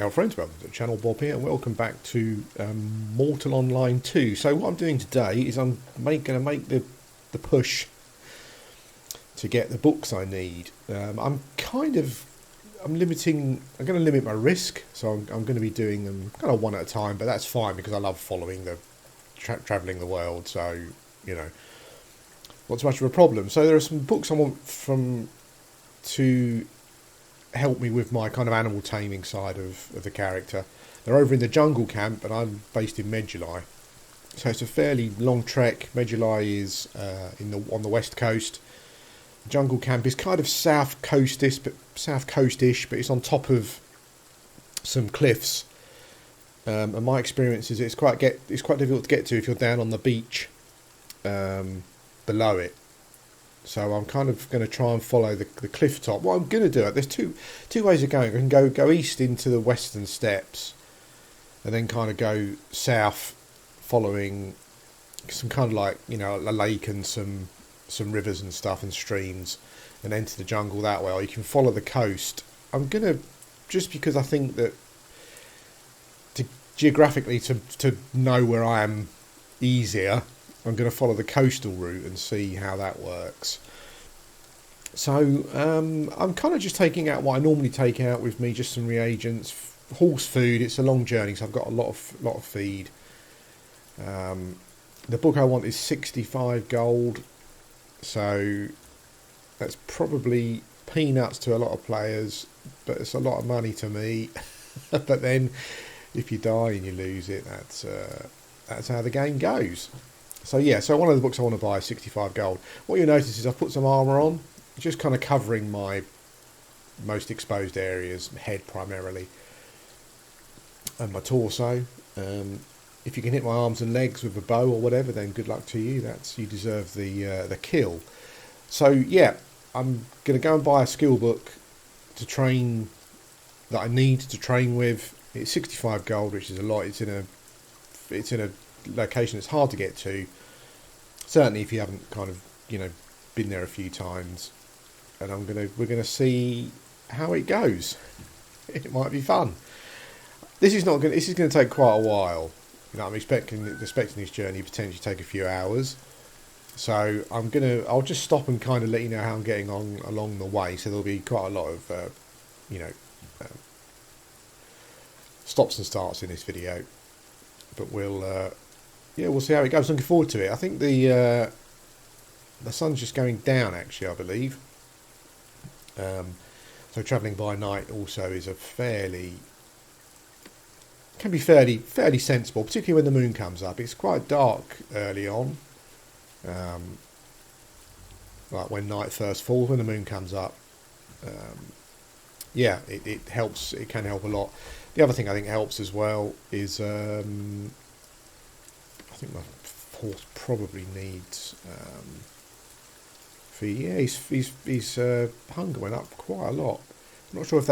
Our friends, welcome to the channel. Bob here, and welcome back to Mortal Online 2. So what I'm doing today is I'm going to make the push to get the books I need. I'm going to limit my risk, so I'm going to be doing them kind of one at a time, but that's fine because I love following travelling the world, so, you know, not so much of a problem. So there are some books I want to help me with my kind of animal taming side of the character. They're over in the jungle camp, and I'm based in Medjugorje. So it's a fairly long trek. Medjugorje is on the west coast. The jungle camp is kind of south coastish, but it's on top of some cliffs. And my experience is it's quite difficult to get to if you're down on the beach below it. So I'm kind of going to try and follow the cliff top. What I'm going to do, there's two ways of going. I can go east into the western steppes, and then kind of go south, following some kind of like, you know, a lake and some rivers and stuff and streams, and enter the jungle that way. Or you can follow the coast. I'm going to, just because I think that geographically to know where I am easier, I'm going to follow the coastal route and see how that works. So I'm kind of just taking out what I normally take out with me, just some reagents, horse food. It's a long journey, so I've got a lot of feed. The book I want is 65 gold, so that's probably peanuts to a lot of players, but it's a lot of money to me. But then, if you die and you lose it, that's how the game goes. So yeah, so one of the books I want to buy is 65 gold. What you'll notice is I've put some armour on, just kind of covering my most exposed areas, head primarily, and my torso. If you can hit my arms and legs with a bow or whatever, then good luck to you. You deserve the kill. So yeah, I'm going to go and buy a skill book to train, that I need to train with. It's 65 gold, which is a lot. It's in a location that's hard to get to, certainly if you haven't kind of, you know, been there a few times. And we're gonna see how it goes. It might be fun. This is gonna take quite a while. You know, I'm expecting this journey to potentially take a few hours. So I'll just stop and kind of let you know how I'm getting on along the way. So there'll be quite a lot of stops and starts in this video, but we'll see how it goes. Looking forward to it. I think the sun's just going down, actually, I believe. So travelling by night also is can be fairly sensible, particularly when the moon comes up. It's quite dark early on, like when night first falls, when the moon comes up. It helps. It can help a lot. The other thing I think helps as well is I think my horse probably needs feed. Yeah, his hunger went up quite a lot. I'm not sure if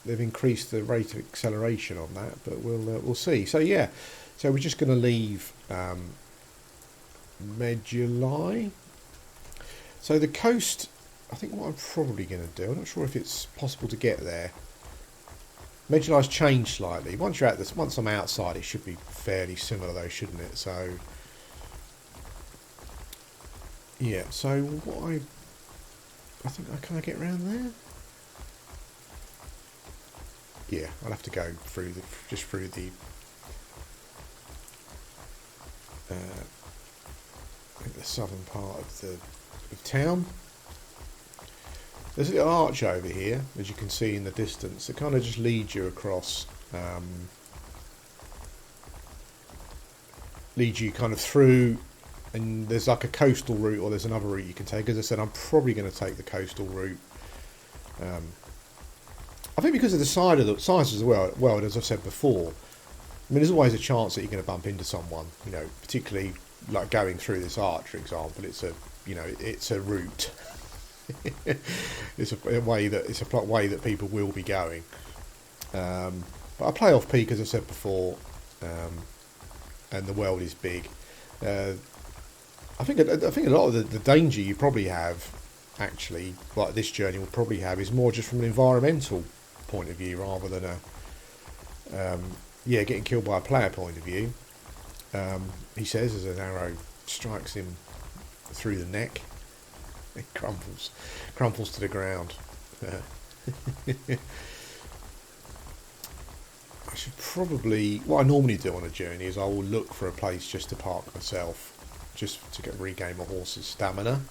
they've increased the rate of acceleration on that, but we'll see. So yeah, so we're just going to leave Medjugorje. So the coast, I think what I'm probably going to do, I'm not sure if it's possible to get there. Medjugorje's changed slightly. Once I'm outside, it should be fairly similar though, shouldn't it? So yeah, so I think, can I get around there? Yeah, I'll have to go through the I think the southern part of town. There's a little arch over here, as you can see in the distance. It kind of just leads you across, leads you kind of through, and there's like a coastal route, or there's another route you can take. As I said, I'm probably going to take the coastal route. I think because of the size of the world, as I've said before, I mean, there's always a chance that you're going to bump into someone, you know, particularly like going through this arch, for example. It's a route. It's a way that people will be going. But I play off peak, as I said before, and the world is big. I think a lot of the danger you probably have, actually, like this journey will probably have, is more just from an environmental point of view rather than Yeah, getting killed by a player point of view. He says as an arrow strikes him through the neck, it crumples to the ground. I should probably, what I normally do on a journey is I will look for a place just to park myself, just to regain my horse's stamina.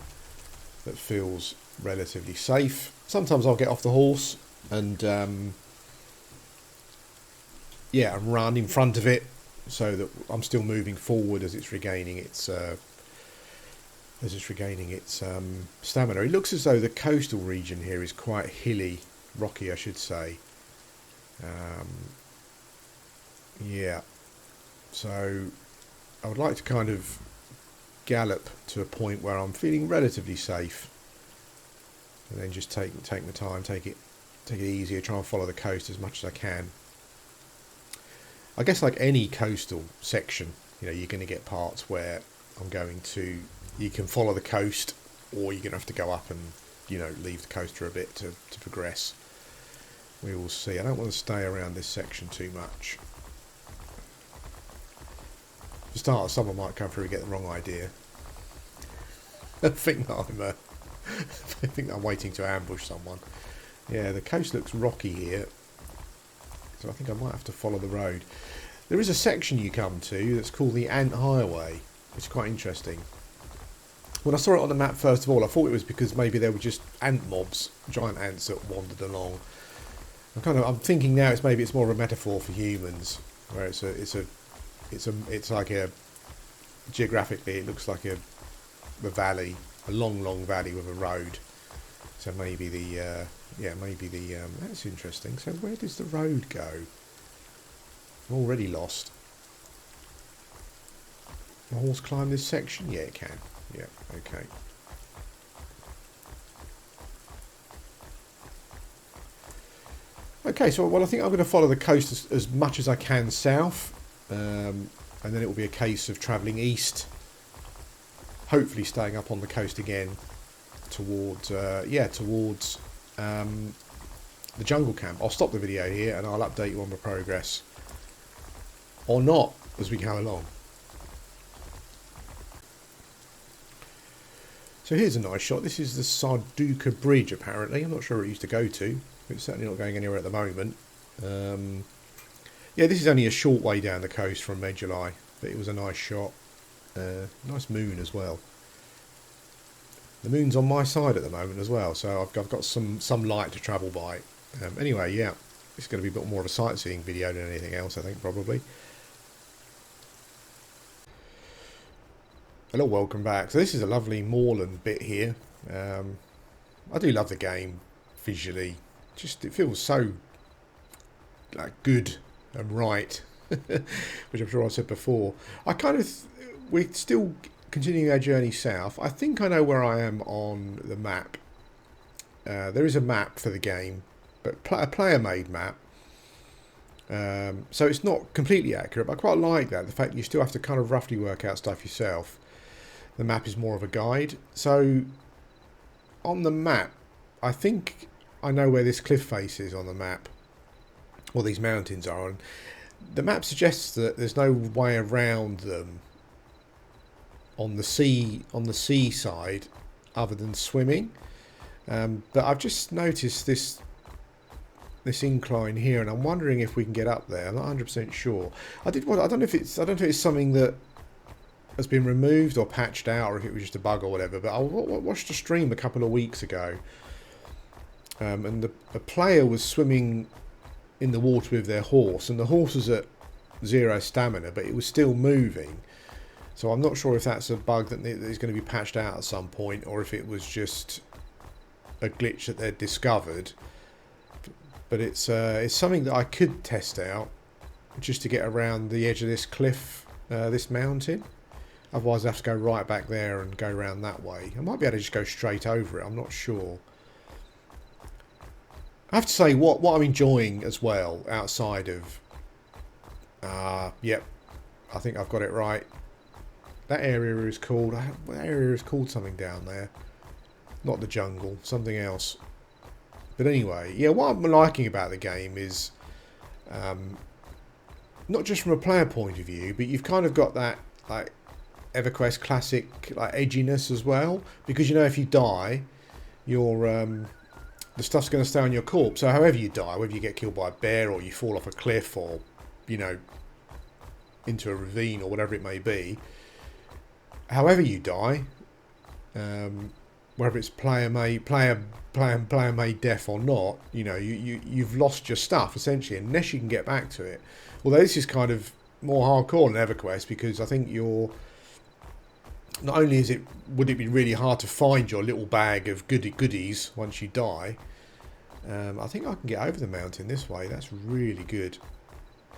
That feels relatively safe. Sometimes I'll get off the horse and and run in front of it so that I'm still moving forward as it's regaining its stamina. It looks as though the coastal region here is quite hilly, rocky, I should say. Yeah, so I would like to kind of gallop to a point where I'm feeling relatively safe, and then just take my time, take it easier, try and follow the coast as much as I can. I guess like any coastal section, you're going to get parts where you can follow the coast, or you're going to have to go up and leave the coast for a bit to progress. We will see. I don't want to stay around this section too much. For starters, someone might come through and get the wrong idea. I think that I'm waiting to ambush someone. Yeah, the coast looks rocky here, so I think I might have to follow the road. There is a section you come to that's called the Ant Highway, which is quite interesting. When I saw it on the map, first of all, I thought it was because maybe there were just ant mobs, giant ants that wandered along. I'm thinking now it's more of a metaphor for humans, where it's like a, geographically it looks like a valley, a long valley with a road. So maybe that's interesting. So where does the road go? I'm already lost. Can a horse climb this section? Yeah, it can. Yeah, okay. Okay, so I think I'm going to follow the coast as much as I can south, and then it will be a case of travelling east, hopefully staying up on the coast again towards the jungle camp. I'll stop the video here and I'll update you on my progress, or not, as we go along. So here's a nice shot. This is the Sarduka Bridge, apparently. I'm not sure where it used to go to. It's certainly not going anywhere at the moment. Yeah, this is only a short way down the coast from Medjugorje, but it was a nice shot. Nice moon as well. The moon's on my side at the moment as well, so I've got some light to travel by. Anyway, yeah, it's going to be a bit more of a sightseeing video than anything else, I think, probably. Hello, welcome back. So this is a lovely moorland bit here. I do love the game visually. Just it feels so good and right, which I'm sure I said before. We're still continuing our journey south. I think I know where I am on the map. There is a map for the game, but a player-made map. So it's not completely accurate, but I quite like that. The fact that you still have to kind of roughly work out stuff yourself. The map is more of a guide. So on the map, I think I know where this cliff face is on the map, or these mountains are. And the map suggests that there's no way around them on the sea side other than swimming. But I've just noticed this incline here, and I'm wondering if we can get up there. I'm not 100% sure. I don't know if it's something that has been removed or patched out, or if it was just a bug or whatever. But I watched a stream a couple of weeks ago, and the player was swimming in the water with their horse, and the horse was at 0 stamina, but it was still moving. So I'm not sure if that's a bug that is going to be patched out at some point, or if it was just a glitch that they'd discovered. But it's something that I could test out just to get around the edge of this cliff, this mountain. Otherwise I have to go right back there and go around that way. I might be able to just go straight over it, I'm not sure. I have to say what I'm enjoying as well, outside of yep, I think I've got it right. That area is called something down there. Not the jungle, something else. But anyway, yeah, what I'm liking about the game is not just from a player point of view, but you've kind of got that like EverQuest classic like edginess as well, because you know if you die, your the stuff's going to stay on your corpse. So however you die, whether you get killed by a bear or you fall off a cliff or you know into a ravine or whatever it may be, however you die, whether it's player made death or not, you know you've lost your stuff essentially unless you can get back to it. Although this is kind of more hardcore than EverQuest, because I think you're not only would it be really hard to find your little bag of goodies once you die. I think I can get over the mountain this way. That's really good.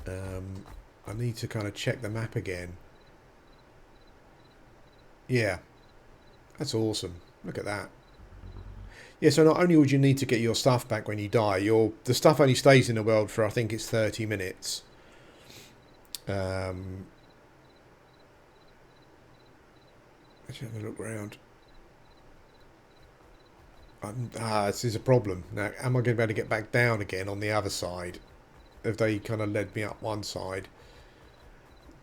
I need to kind of check the map again. Yeah, that's awesome. Look at that. Yeah, so not only would you need to get your stuff back when you die, the stuff only stays in the world for I think it's 30 minutes. Let's have a look around. This is a problem. Now, am I going to be able to get back down again on the other side? Have they kind of led me up one side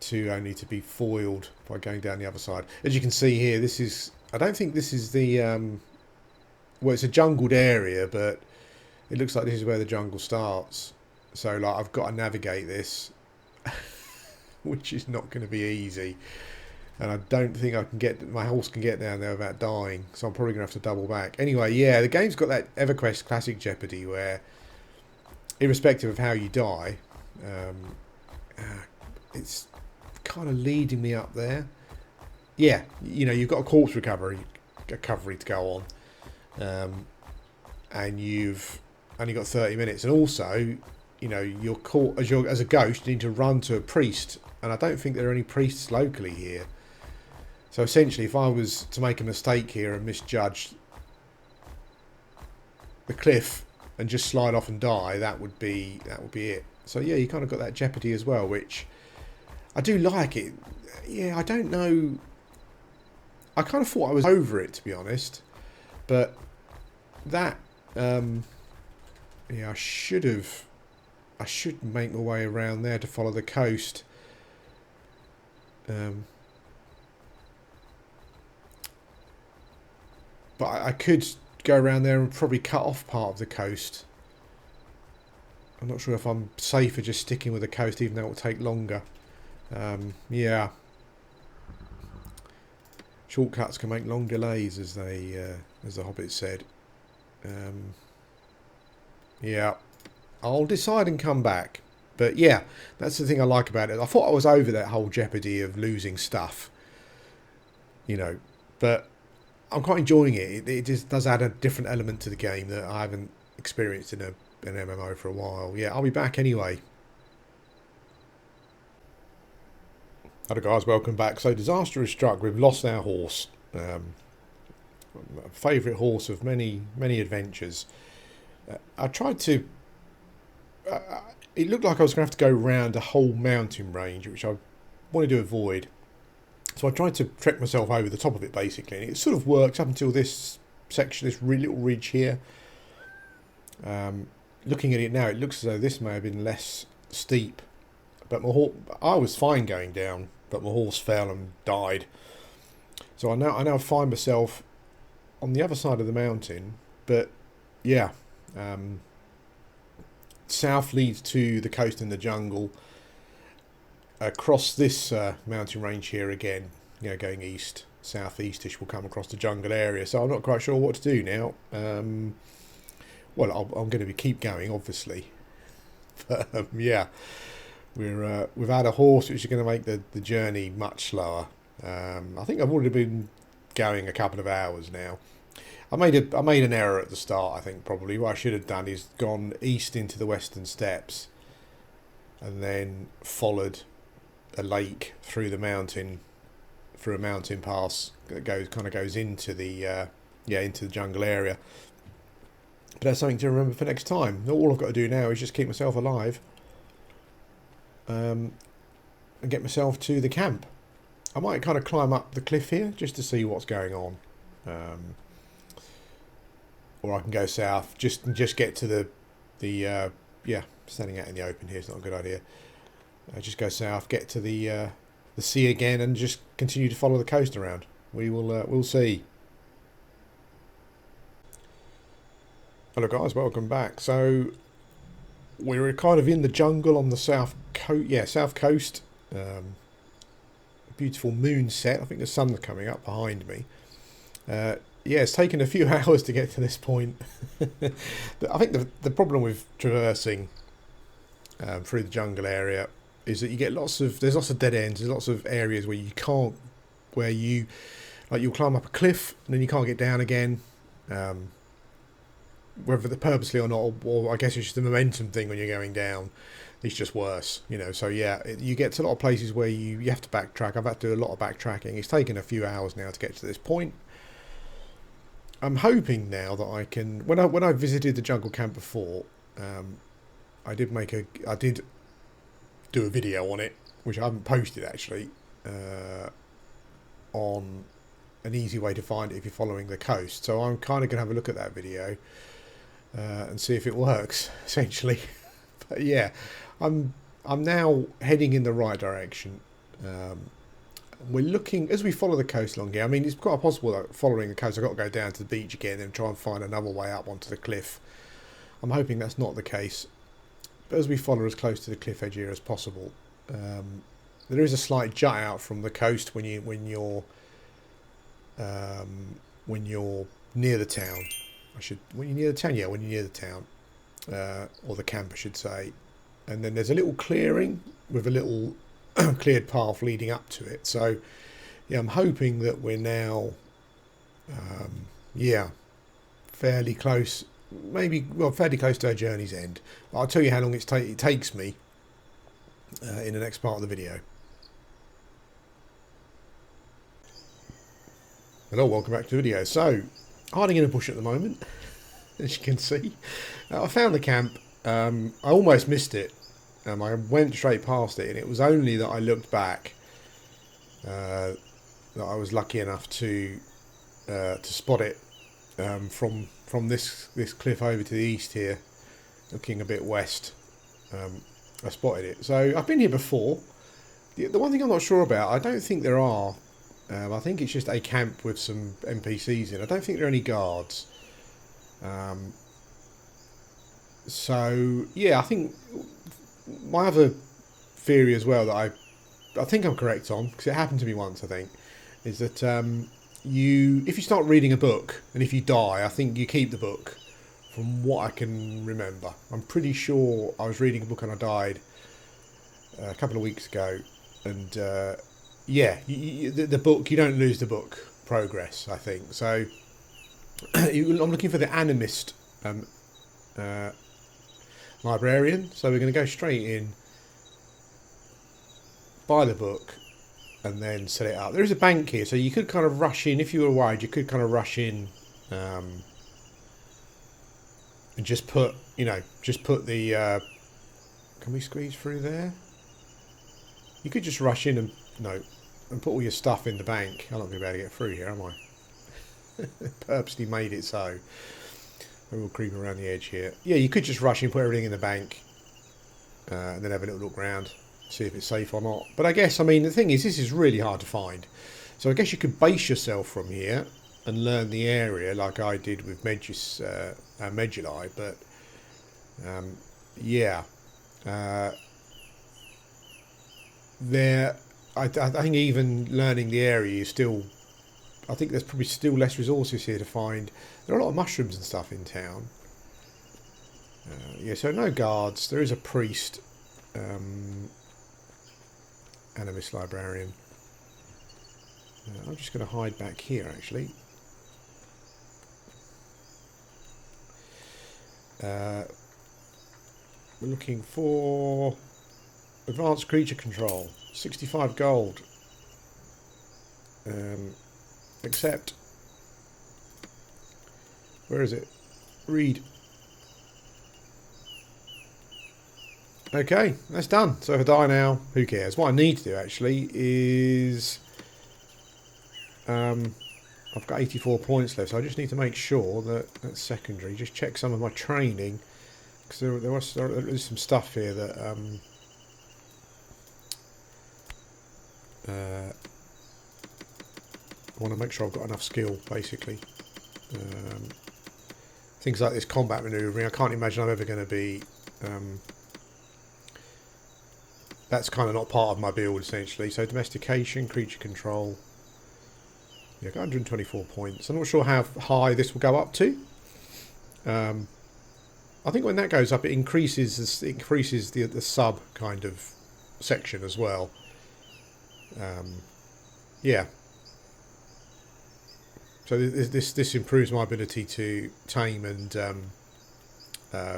to only to be foiled by going down the other side? As you can see here, this is... I don't think this is the... well, it's a jungled area, but it looks like this is where the jungle starts. So, like, I've got to navigate this, which is not going to be easy. And I don't think I can get... my horse can get down there without dying. So I'm probably going to have to double back. Anyway, yeah, the game's got that EverQuest Classic Jeopardy where, irrespective of how you die, it's kind of leading me up there. Yeah, you know, you've got a corpse recovery to go on. And you've only got 30 minutes. And also, you know, you're caught as a ghost, you need to run to a priest. And I don't think there are any priests locally here. So essentially, if I was to make a mistake here and misjudge the cliff and just slide off and die, that would be it. So yeah, you kind of got that jeopardy as well, which I do like it. Yeah, I don't know. I kind of thought I was over it, to be honest, but that yeah, I should make my way around there to follow the coast. But I could go around there and probably cut off part of the coast. I'm not sure if I'm safer just sticking with the coast, even though it will take longer. Yeah. Shortcuts can make long delays, as the Hobbit said. Yeah. I'll decide and come back. But yeah, that's the thing I like about it. I thought I was over that whole jeopardy of losing stuff. You know, but I'm quite enjoying it. It just does add a different element to the game that I haven't experienced in an MMO for a while. Yeah, I'll be back anyway. Hello guys, welcome back. So disaster has struck. We've lost our horse. Favourite horse of many adventures. I tried to... it looked like I was going to have to go around a whole mountain range, which I wanted to avoid. So I tried to trek myself over the top of it, basically, and it sort of works up until this section, this little ridge here. Looking at it now, it looks as though this may have been less steep, but I was fine going down, but my horse fell and died. So I now find myself on the other side of the mountain, but yeah, south leads to the coast and the jungle. Across this mountain range here again, you know, going east, southeastish, we'll come across the jungle area. So I'm not quite sure what to do now. Well, I'm going to keep going, obviously. But yeah, we've had a horse which is going to make the journey much slower. I think I've already been going a couple of hours now. I made an error at the start. I think probably what I should have done is gone east into the Western Steppes, and then followed a lake through the mountain, through a mountain pass that goes into the into the jungle area. But that's something to remember for next time. All I've got to do now is just keep myself alive, and get myself to the camp. I might kind of climb up the cliff here just to see what's going on, or I can go south. Just get to the standing out in the open here is not a good idea. Just go south, get to the sea again, and just continue to follow the coast around. We'll see. Hello guys, welcome back. So we're kind of in the jungle on the south coast. Yeah, south coast. Beautiful moon set. I think the sun's coming up behind me. Yeah, it's taken a few hours to get to this point. I think the problem with traversing through the jungle area is that you get there's lots of dead ends. There's lots of areas where you can't, you'll climb up a cliff and then you can't get down again. Whether they're purposely or not, or I guess it's just a momentum thing when you're going down. It's just worse, you know. So yeah, you get to a lot of places where you have to backtrack. I've had to do a lot of backtracking. It's taken a few hours now to get to this point. I'm hoping now that I can. When I visited the jungle camp before, I did do a video on it, which I haven't posted actually, on an easy way to find it if you're following the coast. So I'm kind of going to have a look at that video and see if it works, essentially. But yeah, I'm now heading in the right direction. We're looking, as we follow the coast along here, I mean, it's quite possible that following the coast I've got to go down to the beach again and try and find another way up onto the cliff. I'm hoping that's not the case. But as we follow as close to the cliff edge here as possible, there is a slight jut out from the coast when you're near the town. When you're near the town, yeah, when you're near the town, or the camp, I should say. And then there's a little clearing with a little cleared path leading up to it. So, yeah, I'm hoping that we're now, fairly close. Fairly close to our journey's end. I'll tell you how long it takes me in the next part of the video. Hello, welcome back to the video. So, hiding in a bush at the moment, as you can see. I found the camp. I almost missed it. I went straight past it, and it was only that I looked back that I was lucky enough to spot it from this cliff over to the east here, looking a bit west. I spotted it. So I've been here before. The one thing I'm not sure about, I don't think there are. I think it's just a camp with some NPCs in. I don't think there are any guards. So yeah, I think my other theory as well that I think I'm correct on, because it happened to me once, I think, is that if you start reading a book and if you die, I think you keep the book, from what I can remember. I'm pretty sure I was reading a book and I died a couple of weeks ago, and the book, you don't lose the book progress, I think. So I'm looking for the animist librarian, so we're going to go straight in, buy the book, and then set it up. There is a bank here, so you could kind of rush in. If you were worried, you could kind of rush in and just put the can we squeeze through there? You could just rush in and put all your stuff in the bank. I'm not going to be able to get through here, am I? Purposely made it so. Maybe we'll creep around the edge here. Yeah, you could just rush in, put everything in the bank, and then have a little look around, see if it's safe or not. But I guess, I mean, the thing is, this is really hard to find. So I guess you could base yourself from here and learn the area like I did with Medjugorje. But, I think even learning the area is still... I think there's probably still less resources here to find. There are a lot of mushrooms and stuff in town. So no guards. There is a priest. Animist librarian. I'm just going to hide back here, actually. We're looking for advanced creature control. 65 gold. Accept. Where is it? Read. Okay, that's done. So if I die now, who cares? What I need to do actually is I've got 84 points left, so I just need to make sure that that's secondary. Just check some of my training, because there is some stuff here that I want to make sure I've got enough skill, basically. Things like this combat manoeuvring, I can't imagine I'm ever going to be... that's kind of not part of my build, essentially. So domestication, creature control. Yeah, got 124 points. I'm not sure how high this will go up to. I think when that goes up, it increases the sub kind of section as well. Yeah. So this improves my ability to tame and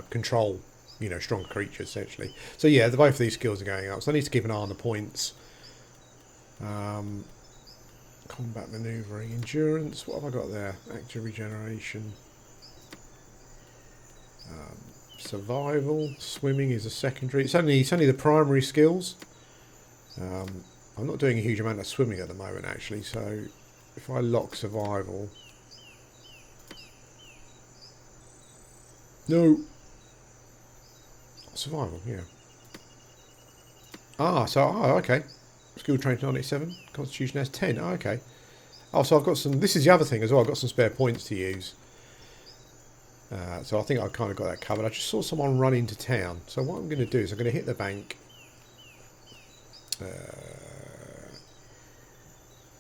control, you know, stronger creatures essentially. So yeah, both of these skills are going up. So I need to keep an eye on the points. Combat manoeuvring, endurance. What have I got there? Active regeneration. Survival, swimming is a secondary. It's only the primary skills. I'm not doing a huge amount of swimming at the moment, actually. So if I lock survival, no survival, yeah. Okay. Skill training 97, Constitution has 10. Oh, okay. Oh, so I've got some. This is the other thing as well. I've got some spare points to use. So I think I've kind of got that covered. I just saw someone run into town. So what I'm going to do is I'm going to hit the bank.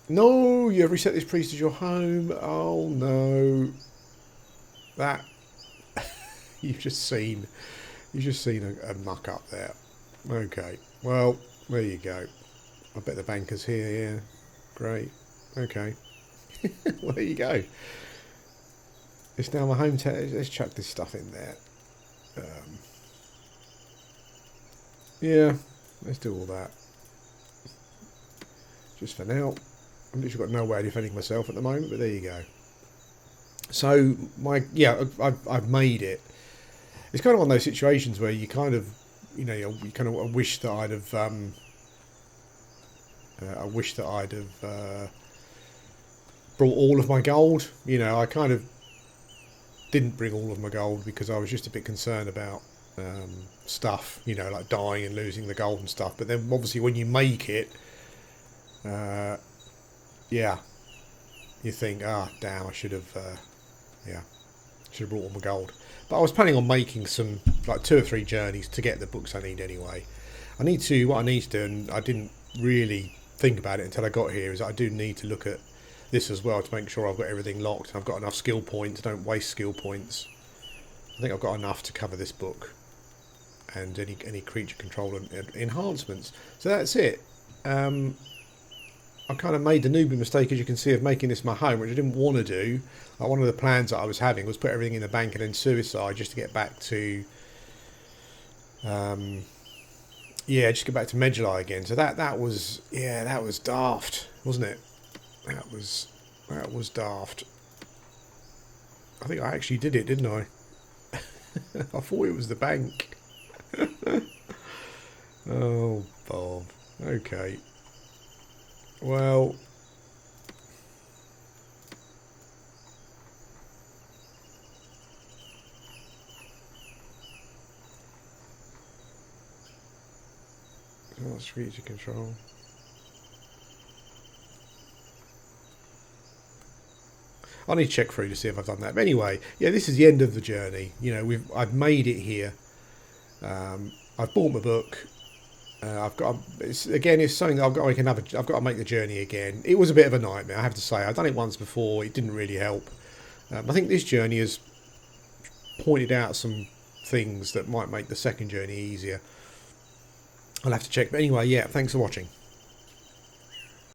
No, you have reset this priest as your home. Oh no, that you've just seen a muck up there. Okay, well there you go. I bet the banker's here. Yeah, great. Okay, well there you go. It's now my hometown. Let's chuck this stuff in there. Yeah, let's do all that. Just for now. I've literally got no way of defending myself at the moment, but there you go. So I've made it. It's kind of one of those situations where you kind of, you know, you kind of wish that I'd have. I wish that I'd have brought all of my gold. You know, I kind of didn't bring all of my gold because I was just a bit concerned about stuff, you know, like dying and losing the gold and stuff. But then obviously when you make it, yeah, you think, damn, I should have brought all my gold. But I was planning on making some, like 2 or 3 journeys to get the books I need anyway. What I need to do, and I didn't really think about it until I got here, is I do need to look at this as well to make sure I've got everything locked and I've got enough skill points. Don't waste skill points. I think I've got enough to cover this book and any creature control and enhancements. So that's it. I kind of made the newbie mistake, as you can see, of making this my home, which I didn't want to do. Like, one of the plans that I was having was put everything in the bank and then suicide just to get back to just get back to Medjugorje again. So that was daft, wasn't it? That was daft. I think I actually did it, didn't I? I thought it was the bank. Oh, Bob. Okay. Well, creature control. I need to check through to see if I've done that. But anyway, yeah, this is the end of the journey. You know, I've made it here. I've bought my book. It's something that I've got to make the journey again. It was a bit of a nightmare, I have to say. I've done it once before. It didn't really help. I think this journey has pointed out some things that might make the second journey easier. I'll have to check. But anyway, yeah, thanks for watching.